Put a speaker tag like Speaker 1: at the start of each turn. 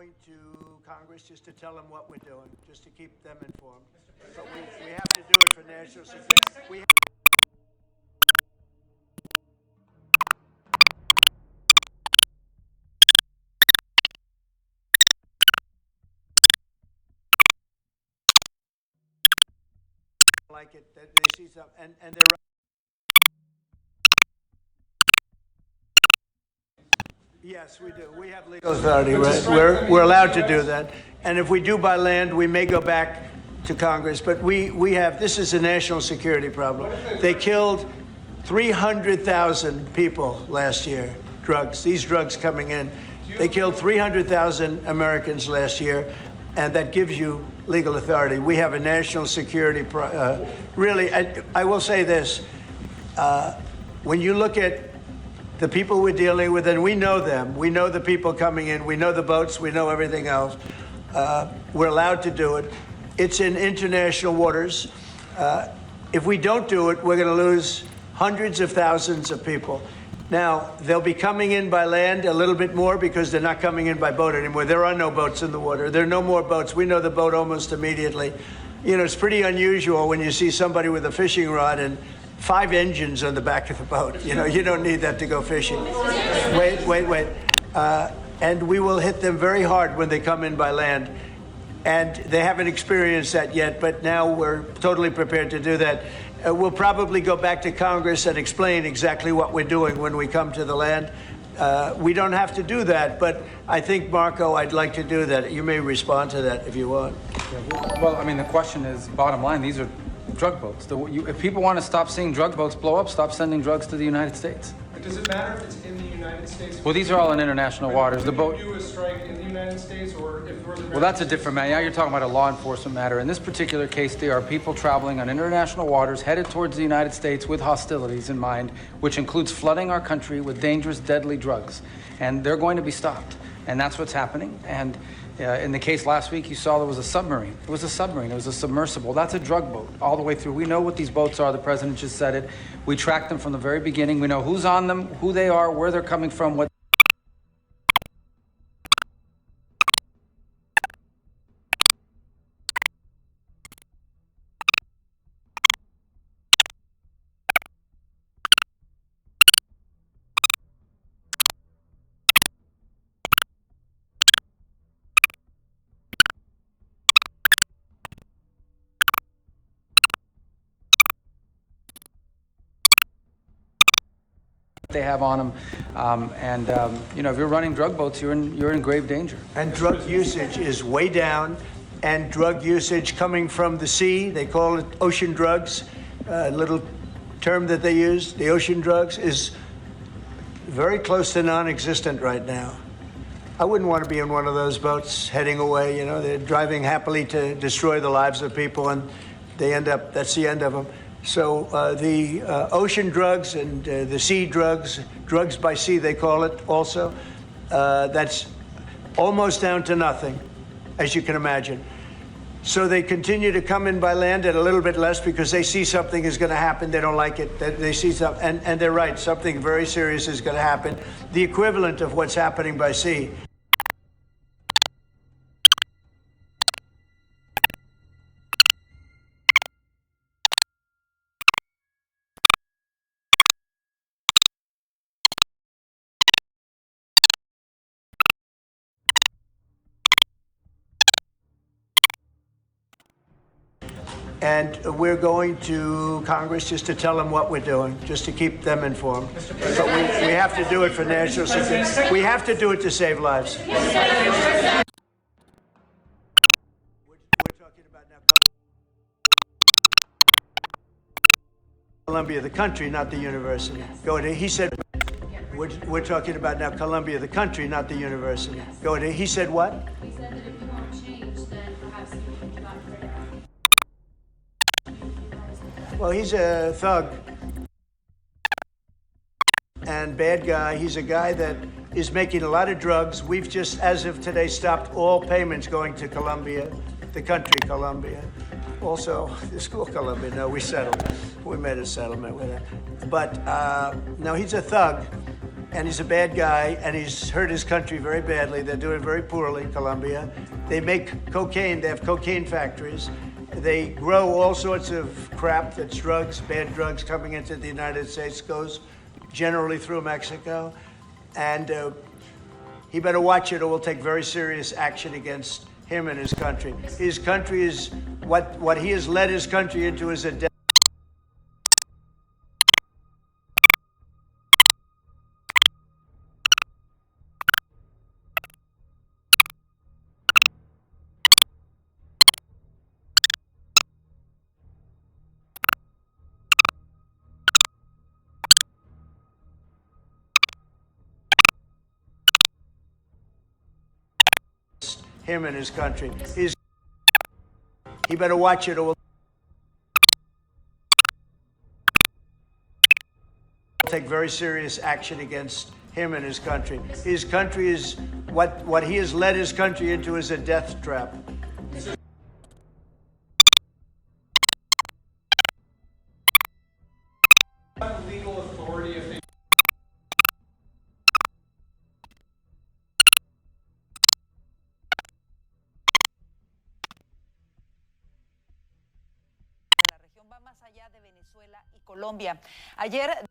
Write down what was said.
Speaker 1: going to Congress just to tell them what we're doing, just to keep them informed. But we have to do it for national security. Like it, that they see some, and they're. Yes, we do. We have legal authority, right? We're allowed to do that. And if we do by land, we may go back to Congress. But we have, this is a national security problem. They killed 300,000 people last year, drugs, these drugs coming in. They killed 300,000 Americans last year, and that gives you legal authority. We have a national security, really, I will say this, when you look at the people we're dealing with, and we know them. We know the people coming in. We know the boats. We know everything else. We're allowed to do it. It's in international waters. If we don't do it, we're going to lose hundreds of thousands of people. Now, they'll be coming in by land a little bit more because they're not coming in by boat anymore. There are no boats in the water. There are no more boats. We know the boat almost immediately. You know, it's pretty unusual when you see somebody with a fishing rod and 5 engines on the back of the boat. You know, you don't need that to go fishing. Wait. And we will hit them very hard when they come in by land. And they haven't experienced that yet, but now we're totally prepared to do that. We'll probably go back to Congress and explain exactly what we're doing when we come to the land. We don't have to do that, but I think, Marco, I'd like to do that. You may respond to that if you want.
Speaker 2: Well, I mean, the question is, bottom line, these are drug boats. If people want to stop seeing drug boats blow up, stop sending drugs to the United States.
Speaker 3: Does it matter if it's in the United States?
Speaker 2: Well, these are all in international waters. The boat.
Speaker 3: If you do a strike in the United States, or if North America.
Speaker 2: Well, that's a different matter. Now you're talking about a law enforcement matter. In this particular case, there are people traveling on international waters headed towards the United States with hostilities in mind, which includes flooding our country with dangerous, deadly drugs. And they're going to be stopped. And that's what's happening. And in the case last week, you saw there was a submarine. It was a submarine. It was a submersible. That's a drug boat all the way through. We know what these boats are. The president just said it. We track them from the very beginning. We know who's on them, who they are, where they're coming from, what. They have on them, you know, if you're running drug boats, you're in grave danger.
Speaker 1: And drug usage is way down, and drug usage coming from the sea, they call it ocean drugs, a little term that they use, the ocean drugs, is very close to non-existent right now. I wouldn't want to be in one of those boats heading away, you know, they're driving happily to destroy the lives of people, and they end up, that's the end of them. So the ocean drugs and the sea drugs, drugs by sea they call it also, that's almost down to nothing, as you can imagine. So they continue to come in by land at a little bit less because they see something is going to happen. They don't like it. They see something, and they're right, something very serious is going to happen. The equivalent of what's happening by sea. And we're going to Congress just to tell them what we're doing, just to keep them informed. But we have to do it for national security. We have to do it to save lives. We're talking about now Columbia, the country, not the university. Go ahead. He said, we're talking about now Columbia, the country, not the university. Go ahead. He said what?
Speaker 4: He said that if you want change, then perhaps you think about it.
Speaker 1: Well, he's a thug and bad guy. He's a guy that is making a lot of drugs. We've just, as of today, stopped all payments going to Colombia, the country Colombia. Also, the school Colombia. No, we settled. We made a settlement with it. But no, he's a thug. and he's a bad guy, and he's hurt his country very badly. They're doing very poorly, Colombia. They make cocaine. They have cocaine factories. They grow all sorts of crap that's drugs, bad drugs coming into the United States, goes generally through Mexico. And he better watch it or we'll take very serious action against him and his country. His country is, what he has led his country into is a death. Him and his country. He better watch it or we'll take very serious action against him and his country. His country is, what he has led his country into is a death trap.
Speaker 3: Legal authority if they
Speaker 5: La región va más allá de Venezuela y Colombia. Ayer